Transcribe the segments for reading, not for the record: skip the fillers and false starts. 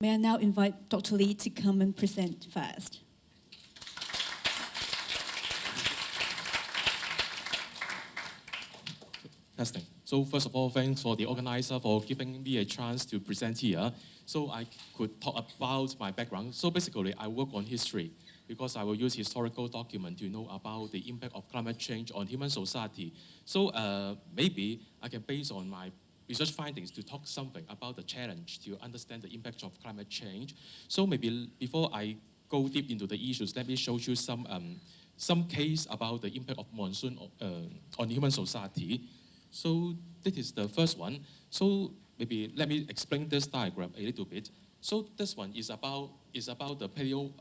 May I now invite Dr. Lee to come and present first. Testing. So first of all, thanks for the organizer for giving me a chance to present here. So I could talk about my background. So basically, I work on history because I will use historical document to know about the impact of climate change on human society. So maybe I can base on my research findings to talk something about the challenge to understand the impact of climate change. So maybe before I go deep into the issues, let me show you some case about the impact of monsoon on human society. So this is the first one. So maybe let me explain this diagram a little bit. So this one is about the paleo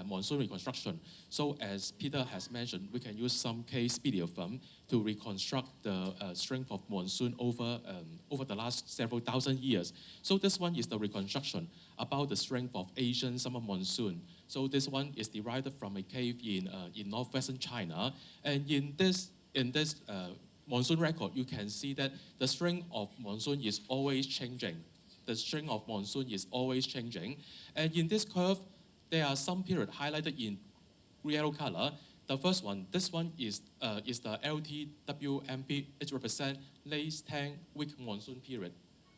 monsoon reconstruction. So as Peter has mentioned, we can use some case video film to reconstruct the strength of monsoon over the last several thousand years. So this one is the reconstruction about the strength of Asian summer monsoon. So this one is derived from a cave in northwestern China, and in this monsoon record, you can see that the strength of monsoon is always changing. The strength of monsoon is always changing. And in this curve, there are some periods highlighted in yellow color. The first one, this one is the LTWMP. It represents late 10-week monsoon period.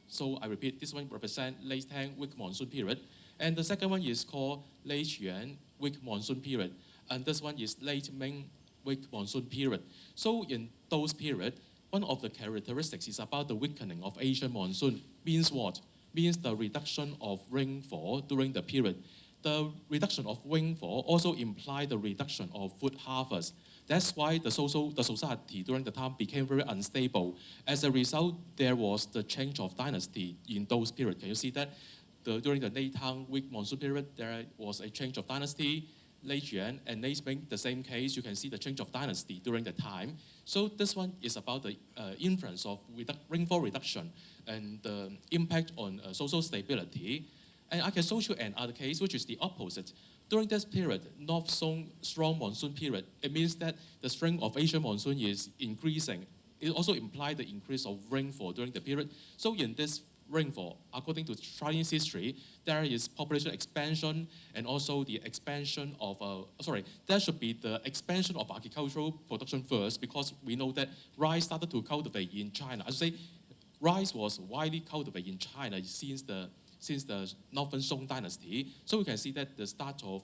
So I repeat, this one represents late 10-week monsoon period. And the second one is called late Yuan week monsoon period. And this one is late Ming week monsoon period. So in those periods, one of the characteristics is about the weakening of Asian monsoon. Means what? Means the reduction of rainfall during the period. The reduction of rainfall also implies the reduction of food harvest. That's why the society during the time became very unstable. As a result, there was the change of dynasty in those periods. Can you see that? During the late Tang week monsoon period, there was a change of dynasty. Late Yuan and late Ming, the same case, you can see the change of dynasty during the time. So this one is about the influence of rainfall reduction and the impact on social stability. And I can show you another case, which is the opposite. During this period, not so strong monsoon period, it means that the strength of Asian monsoon is increasing. It also implies the increase of rainfall during the period. So in this rainfall, according to Chinese history, there is population expansion and also the expansion of, there should be the expansion of agricultural production first, because we know that rice started to cultivate in China. I should say rice was widely cultivated in China since the Northern Song dynasty. So we can see that the start of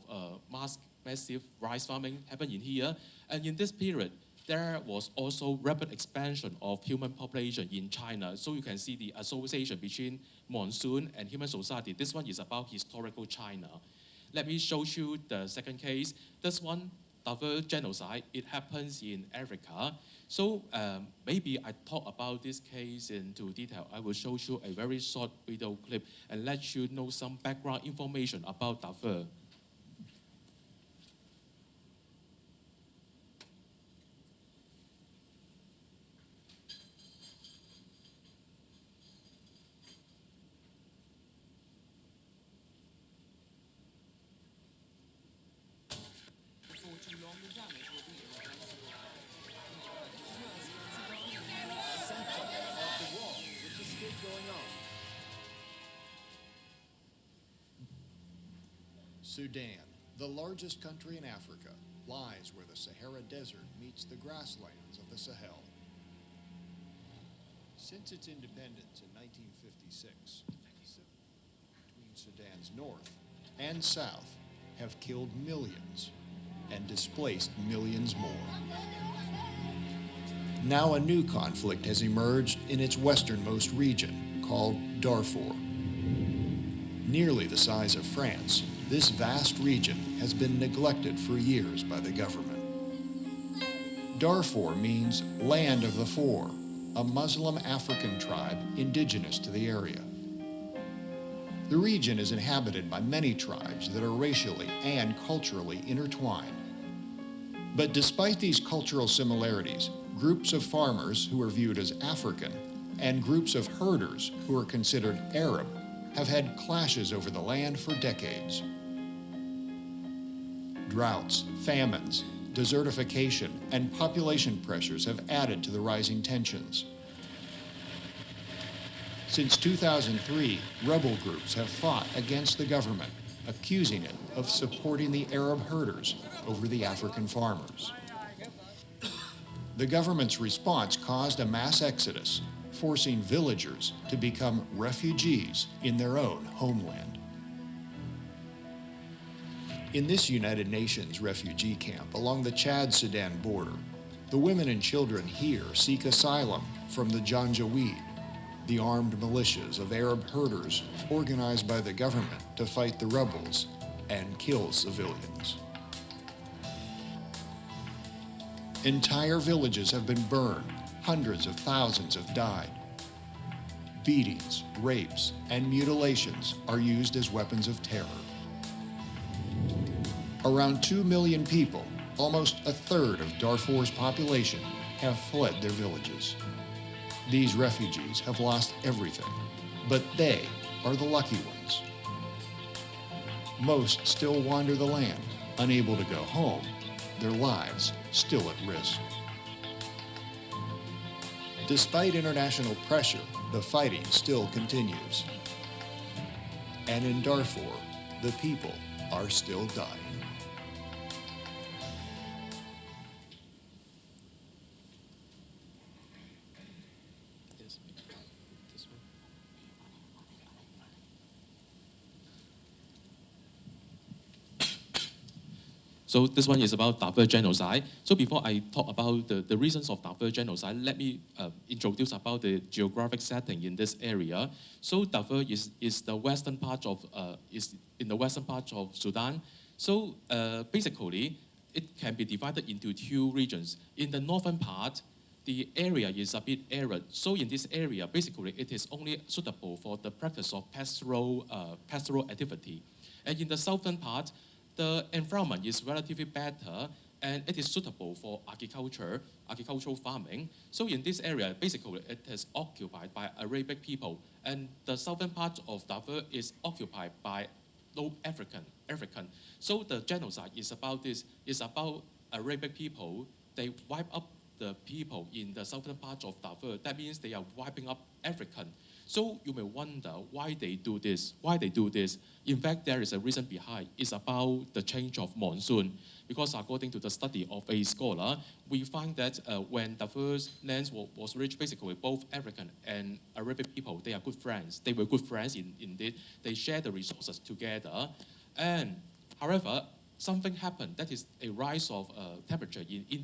massive rice farming happened in here. And in this period, there was also rapid expansion of human population in China. So you can see the association between monsoon and human society. This one is about historical China. Let me show you the second case. This one, Darfur genocide, it happens in Africa. So maybe I talk about this case into detail. I will show you a very short video clip and let you know some background information about Darfur. Sudan, the largest country in Africa, lies where the Sahara Desert meets the grasslands of the Sahel. Since its independence in 1956, between Sudan's north and south have killed millions and displaced millions more. Now a new conflict has emerged in its westernmost region, called Darfur. Nearly the size of France, this vast region has been neglected for years by the government. Darfur means Land of the Four, a Muslim African tribe indigenous to the area. The region is inhabited by many tribes that are racially and culturally intertwined. But despite these cultural similarities, groups of farmers who are viewed as African and groups of herders who are considered Arab have had clashes over the land for decades. Droughts, famines, desertification, and population pressures have added to the rising tensions. Since 2003, rebel groups have fought against the government, accusing it of supporting the Arab herders over the African farmers. The government's response caused a mass exodus, forcing villagers to become refugees in their own homeland. In this United Nations refugee camp along the Chad-Sudan border, the women and children here seek asylum from the Janjaweed, the armed militias of Arab herders organized by the government to fight the rebels and kill civilians. Entire villages have been burned, hundreds of thousands have died. Beatings, rapes, and mutilations are used as weapons of terror. Around 2 million people, almost a third of Darfur's population, have fled their villages. These refugees have lost everything, but they are the lucky ones. Most still wander the land, unable to go home, their lives still at risk. Despite international pressure, the fighting still continues. And in Darfur, the people are still dying. So this one is about Darfur genocide. So before I talk about the reasons of Darfur genocide, let me introduce about the geographic setting in this area. So Darfur is the western part of is in the western part of Sudan. So basically, it can be divided into two regions. In the northern part, the area is a bit arid. So in this area, basically, it is only suitable for the practice of pastoral activity. And in the southern part, the environment is relatively better and it is suitable for agricultural farming. So in this area, basically it is occupied by Arabic people, and the southern part of Darfur is occupied by no African. So the genocide is about this, is about Arabic people. They wipe up the people in the southern part of Darfur. That means they are wiping up African. So you may wonder why they do this. In fact, there is a reason behind. It's about the change of monsoon. Because according to the study of a scholar, we find that when Darfur's lands was rich, basically both African and Arabic people, they are good friends. They were good friends indeed. They share the resources together. And however, something happened. That is a rise of temperature in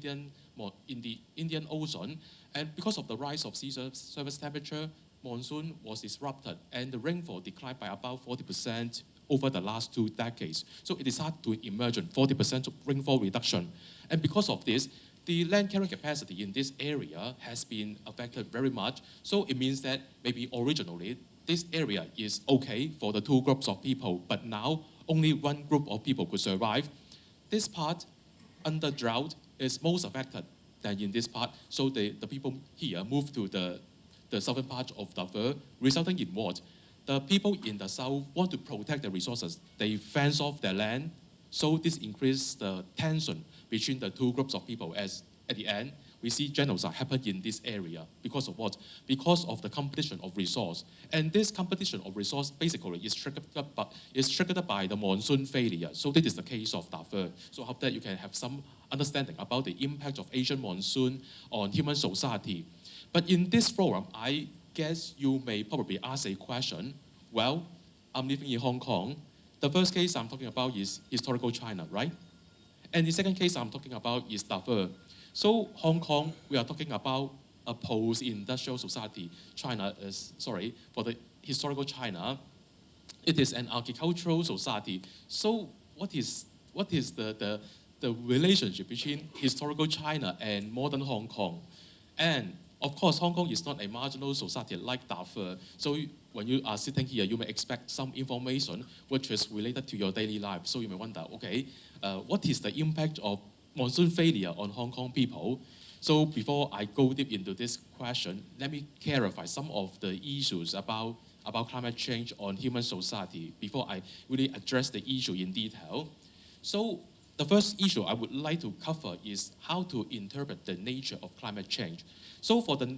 the Indian Ocean. And because of the rise of sea surface temperature, monsoon was disrupted and the rainfall declined by about 40% over the last 2 decades. So it is hard to imagine 40% rainfall reduction. And because of this, the land carrying capacity in this area has been affected very much. So it means that maybe originally this area is okay for the 2 groups of people, but now only 1 group of people could survive. This part, under drought, is most affected than in this part. So the people here move to the southern part of Darfur, resulting in what? The people in the south want to protect their resources. They fence off their land, so this increases the tension between the 2 groups of people. As at the end, we see genocide happen in this area. Because of what? Because of the competition of resource. And this competition of resource basically is triggered by the monsoon failure. So this is the case of Darfur. So I hope that you can have some understanding about the impact of Asian monsoon on human society. But in this forum, I guess you may probably ask a question. Well, I'm living in Hong Kong. The first case I'm talking about is historical China, right? And the second case I'm talking about is Darfur. So Hong Kong, we are talking about a post-industrial society. For the historical China, it is an agricultural society. So what is the relationship between historical China and modern Hong Kong? And of course, Hong Kong is not a marginal society like Darfur. So when you are sitting here, you may expect some information which is related to your daily life. So you may wonder, okay, what is the impact of monsoon failure on Hong Kong people? So before I go deep into this question, let me clarify some of the issues about climate change on human society before I really address the issue in detail. So the first issue I would like to cover is how to interpret the nature of climate change. So for the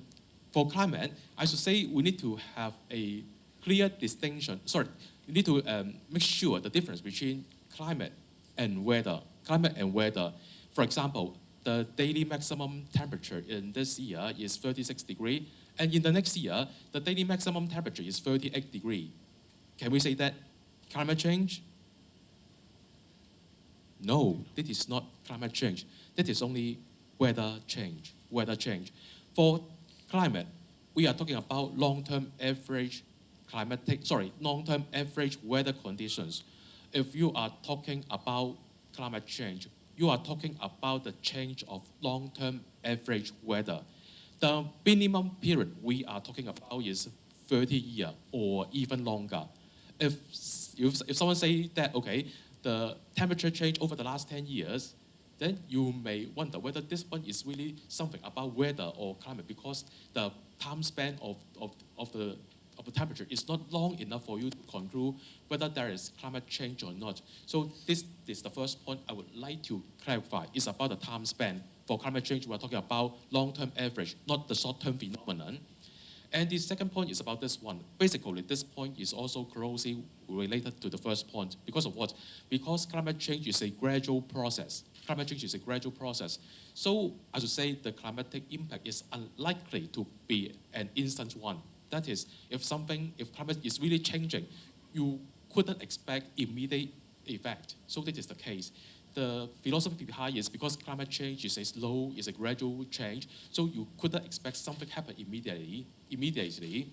For climate, I should say we need to have a clear distinction. Sorry, we need to make sure the difference between climate and weather. Climate and weather. For example, the daily maximum temperature in this year is 36 degrees, and in the next year, the daily maximum temperature is 38 degrees. Can we say that climate change? No, this is not climate change. That is only weather change. Weather change. For climate, we are talking about long-term average long-term average weather conditions. If you are talking about climate change, you are talking about the change of long-term average weather. The minimum period we are talking about is 30 years or even longer. If someone say that, okay, the temperature change over the last 10 years, then you may wonder whether this one is really something about weather or climate, because the time span of the temperature is not long enough for you to conclude whether there is climate change or not. So this is the first point I would like to clarify. It's about the time span. For climate change, we're talking about long-term average, not the short-term phenomenon. And the second point is about this one. Basically, this point is also closely related to the first point. Because of what? Because climate change is a gradual process. Climate change is a gradual process. So I should say the climatic impact is unlikely to be an instant one. That is, if climate is really changing, you couldn't expect immediate effect. So this is the case. The philosophy behind is because climate change is a gradual change, so you couldn't expect something happen immediately.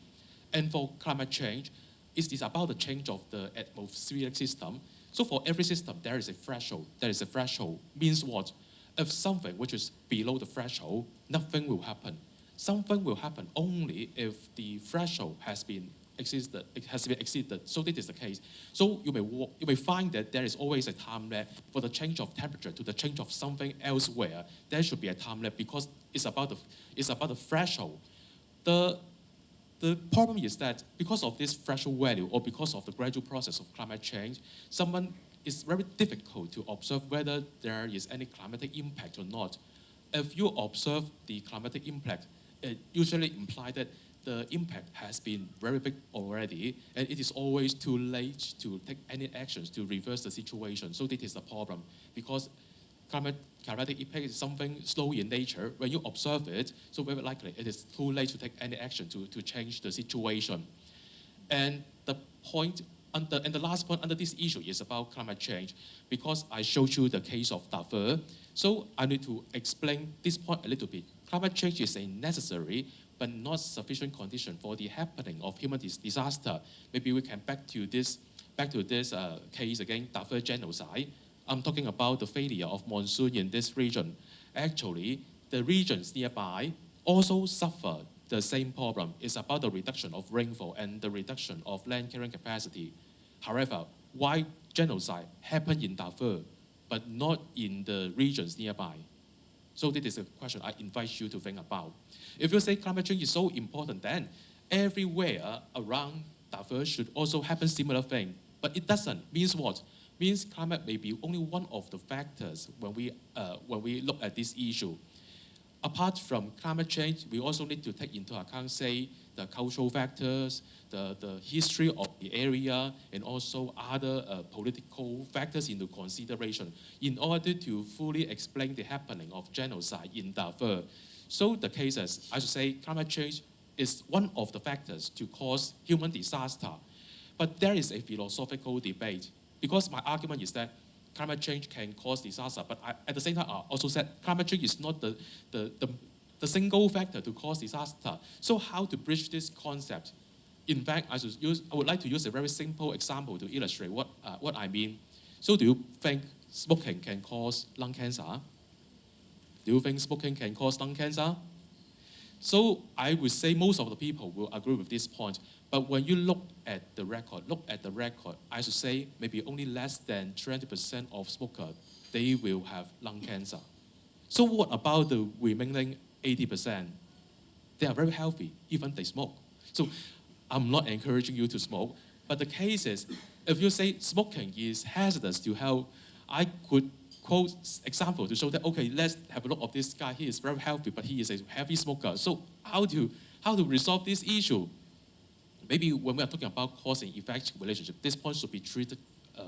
And for climate change, it is about the change of the atmospheric system. So for every system, there is a threshold. There is a threshold. Means what? If something which is below the threshold, nothing will happen. Something will happen only if the threshold has been exceeded. So this is the case. So you may find that there is always a time lag for the change of temperature to the change of something elsewhere. There should be a time lag because it's about the threshold. The problem is that because of this threshold value or because of the gradual process of climate change, it's very difficult to observe whether there is any climatic impact or not. If you observe the climatic impact, it usually implies that the impact has been very big already, and it is always too late to take any actions to reverse the situation. So this is the problem, because climatic impact is something slow in nature. When you observe it, so very likely it is too late to take any action to change the situation. And the last point under this issue is about climate change, because I showed you the case of Darfur. So I need to explain this point a little bit. Climate change is a necessary but not sufficient condition for the happening of human disaster. Maybe we can back to this case again, Darfur genocide. I'm talking about the failure of monsoon in this region. Actually, the regions nearby also suffer the same problem. It's about the reduction of rainfall and the reduction of land carrying capacity. However, why genocide happened in Darfur but not in the regions nearby? So this is a question I invite you to think about. If you say climate change is so important, then everywhere around Darfur should also happen similar thing. But it doesn't. Means what? Means climate may be only one of the factors when we look at this issue. Apart from climate change, we also need to take into account, say, the cultural factors, the history of the area, and also other political factors into consideration in order to fully explain the happening of genocide in Darfur. So the cases, I should say, climate change is one of the factors to cause human disaster. But there is a philosophical debate, because my argument is that climate change can cause disaster, but at the same time, I also said climate change is not the single factor to cause disaster. So how to bridge this concept? In fact, I would like to use a very simple example to illustrate what I mean. So do you think smoking can cause lung cancer? Do you think smoking can cause lung cancer? So I would say most of the people will agree with this point. But when you look at the record, I should say maybe only less than 20% of smokers, they will have lung cancer. So what about the remaining 80%? They are very healthy, even they smoke. So I'm not encouraging you to smoke, but the case is, if you say smoking is hazardous to health, I could quote example to show that, okay, let's have a look at this guy. He is very healthy, but he is a heavy smoker. So how how to resolve this issue? Maybe when we are talking about cause and effect relationship, this point should be treated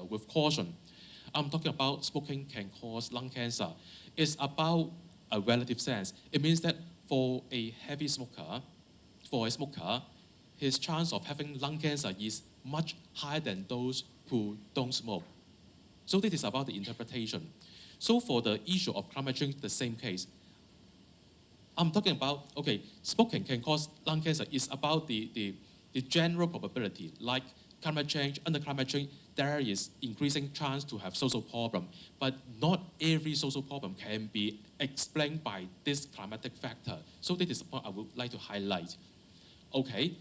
with caution. I'm talking about smoking can cause lung cancer. It's about a relative sense. It means that for a heavy smoker, his chance of having lung cancer is much higher than those who don't smoke. So this is about the interpretation. So for the issue of climate change, the same case. I'm talking about, okay, smoking can cause lung cancer. It's about the general probability, like climate change, under climate change, there is increasing chance to have social problem. But not every social problem can be explained by this climatic factor. So this is the point I would like to highlight. Okay.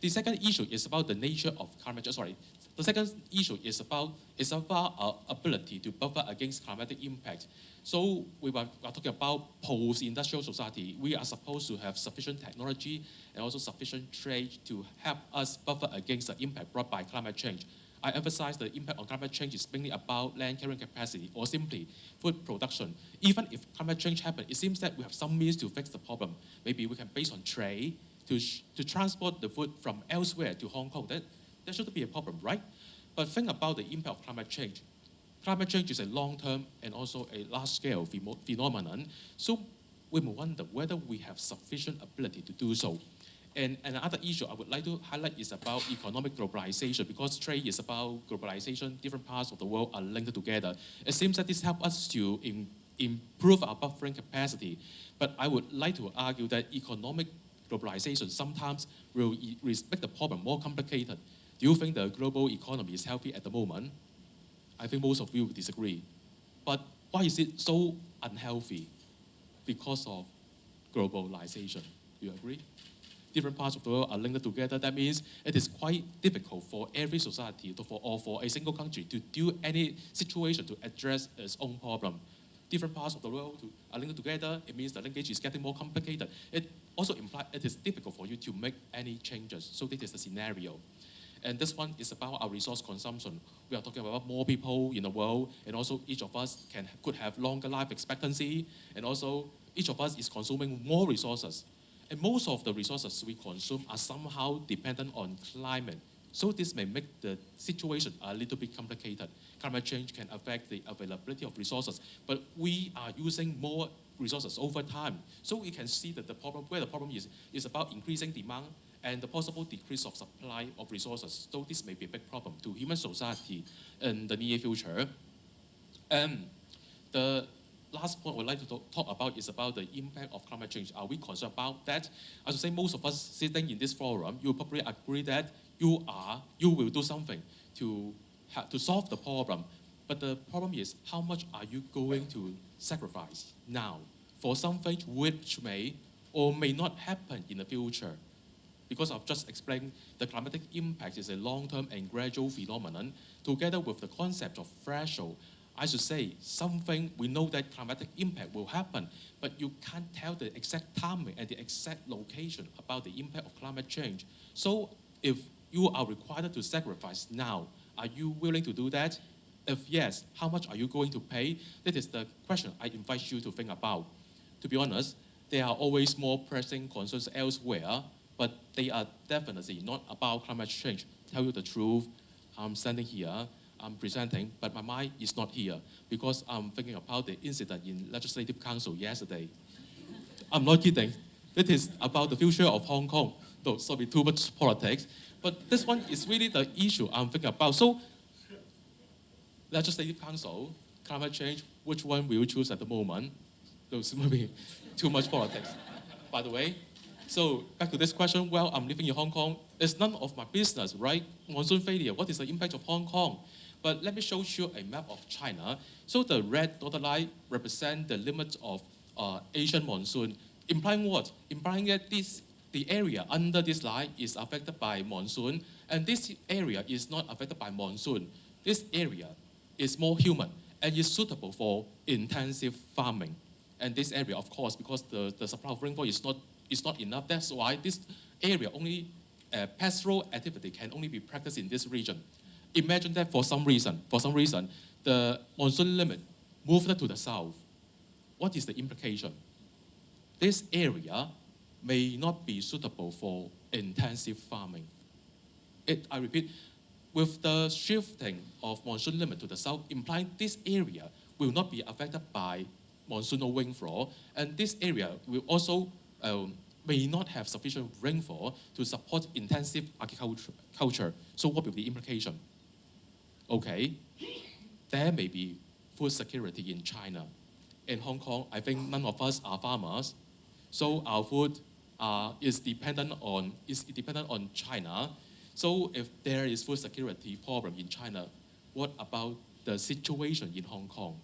The second issue is about the nature of climate change. Sorry. The second issue is about our ability to buffer against climatic impact. So we are talking about post-industrial society. We are supposed to have sufficient technology and also sufficient trade to help us buffer against the impact brought by climate change. I emphasize the impact on climate change is mainly about land carrying capacity or simply food production. Even if climate change happens, it seems that we have some means to fix the problem. Maybe we can, based on trade, to transport the food from elsewhere to Hong Kong. That shouldn't be a problem, right? But think about the impact of climate change. Climate change is a long-term and also a large-scale phenomenon. So we may wonder whether we have sufficient ability to do so. And another issue I would like to highlight is about economic globalization, because trade is about globalization. Different parts of the world are linked together. It seems that this helps us to improve our buffering capacity. But I would like to argue that economic globalization sometimes will make the problem more complicated. Do you think the global economy is healthy at the moment? I think most of you would disagree. But why is it so unhealthy? Because of globalization. Do you agree? Different parts of the world are linked together. That means it is quite difficult for every society or for a single country to do any situation to address its own problem. Different parts of the world are linked together. It means the linkage is getting more complicated. It also implies it is difficult for you to make any changes. So this is the scenario. And this one is about our resource consumption. We are talking about more people in the world, and also each of us could have longer life expectancy, and also each of us is consuming more resources. And most of the resources we consume are somehow dependent on climate. So this may make the situation a little bit complicated. Climate change can affect the availability of resources, but we are using more resources over time. So we can see that the problem is about increasing demand and the possible decrease of supply of resources. So this may be a big problem to human society in the near future. And the last point we'd like to talk about is about the impact of climate change. Are we concerned about that? I should say most of us sitting in this forum, you probably agree that you will do something to solve the problem. But the problem is, how much are you going to sacrifice now for something which may or may not happen in the future? Because I've just explained, the climatic impact is a long-term and gradual phenomenon. Together with the concept of threshold, I should say something we know that climatic impact will happen, but you can't tell the exact timing and the exact location about the impact of climate change. So if you are required to sacrifice now, are you willing to do that? If yes, how much are you going to pay? That is the question I invite you to think about. To be honest, there are always more pressing concerns elsewhere, but they are definitely not about climate change. Tell you the truth, I'm standing here, I'm presenting, but my mind is not here because I'm thinking about the incident in Legislative Council yesterday. I'm not kidding. It is about the future of Hong Kong. No, sorry, too much politics. But this one is really the issue I'm thinking about. So, Legislative Council, climate change, which one will you choose at the moment? Those might be too much politics. By the way, so back to this question, well, I'm living in Hong Kong. It's none of my business, right? Monsoon failure, what is the impact of Hong Kong? But let me show you a map of China. So the red dotted line represents the limits of Asian monsoon. Implying what? Implying that the area under this line is affected by monsoon, and this area is not affected by monsoon. This area is more humid and is suitable for intensive farming. And this area, of course, because the supply of rainfall is not enough, that's why this area only, pastoral activity can only be practiced in this region. Imagine that for some reason, the monsoon limit moved to the south. What is the implication? This area may not be suitable for intensive farming. I repeat, with the shifting of monsoon limit to the south, implying this area will not be affected by monsoonal rainfall, and this area will also may not have sufficient rainfall to support intensive agriculture. So what will be the implication? Okay, there may be food security in China. In Hong Kong, I think none of us are farmers, so our food is dependent on China. So if there is food security problem in China, what about the situation in Hong Kong?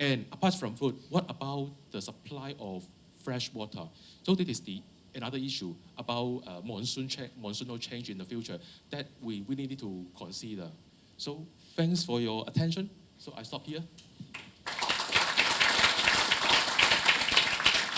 And apart from food, what about the supply of fresh water? So this is another issue about monsoonal change in the future that we really need to consider. So thanks for your attention. So I stop here.